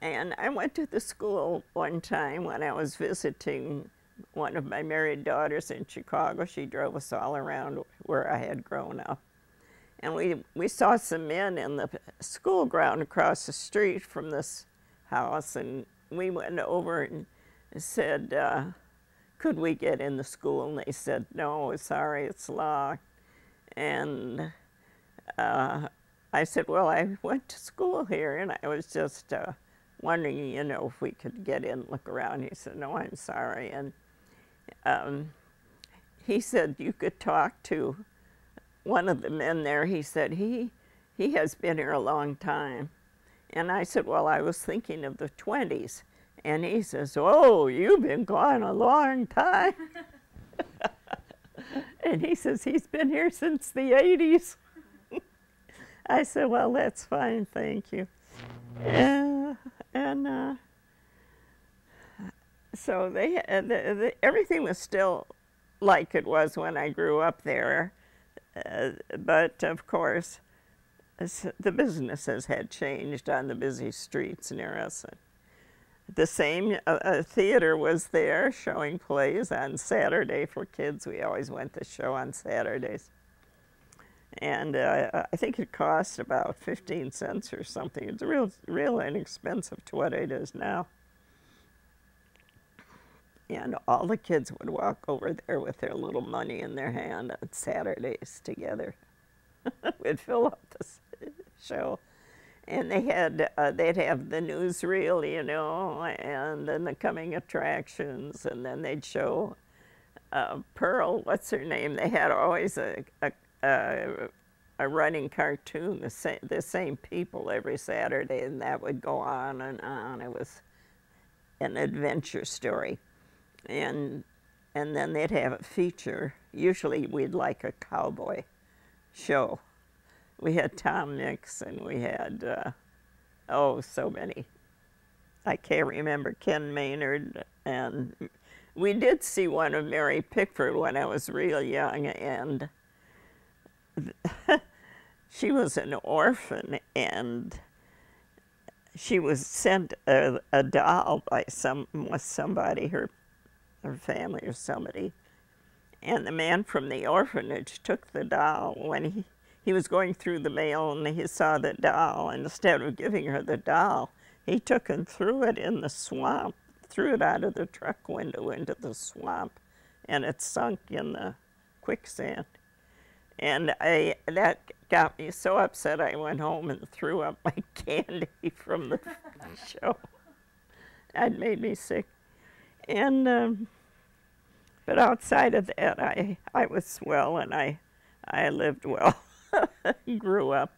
And I went to the school one time when I was visiting one of my married daughters in Chicago. She drove us all around where I had grown up. And we saw some men in the school ground across the street from this house, and we went over and said, could we get in the school? And they said, no, sorry, it's locked. And I said, well, I went to school here, and I was just wondering, you know, if we could get in, look around. He said, no, I'm sorry. And he said you could talk to one of the men there. He said, he has been here a long time. And I said, well, I was thinking of the 20s. And he says, oh, you've been gone a long time. And he says, he's been here since the 80s. I said, well, that's fine, thank you. So everything was still like it was when I grew up there. But, of course, the businesses had changed on the busy streets near us. The same theater was there showing plays on Saturday for kids. We always went to show on Saturdays. And I think it cost about 15 cents or something. It's real inexpensive to what it is now. And all the kids would walk over there with their little money in their hand on Saturdays together. We'd fill up the show. And they had, they'd have the newsreel, you know, and then the coming attractions, and then they'd show Pearl, what's her name? They had always a running cartoon, the same people every Saturday, and that would go on and on. It was an adventure story. And then they'd have a feature. Usually we'd like a cowboy show. We had Tom Mix, and we had, oh, so many. I can't remember, Ken Maynard, and we did see one of Mary Pickford when I was real young, and she was an orphan, and she was sent a doll by somebody, her family or somebody, and the man from the orphanage took the doll when he was going through the mail, and he saw the doll, and instead of giving her the doll, he took and threw it in the swamp, threw it out of the truck window into the swamp, and it sunk in the quicksand. And that got me so upset I went home and threw up my candy from the show. That made me sick. And but outside of that, I was well, and I lived well, grew up.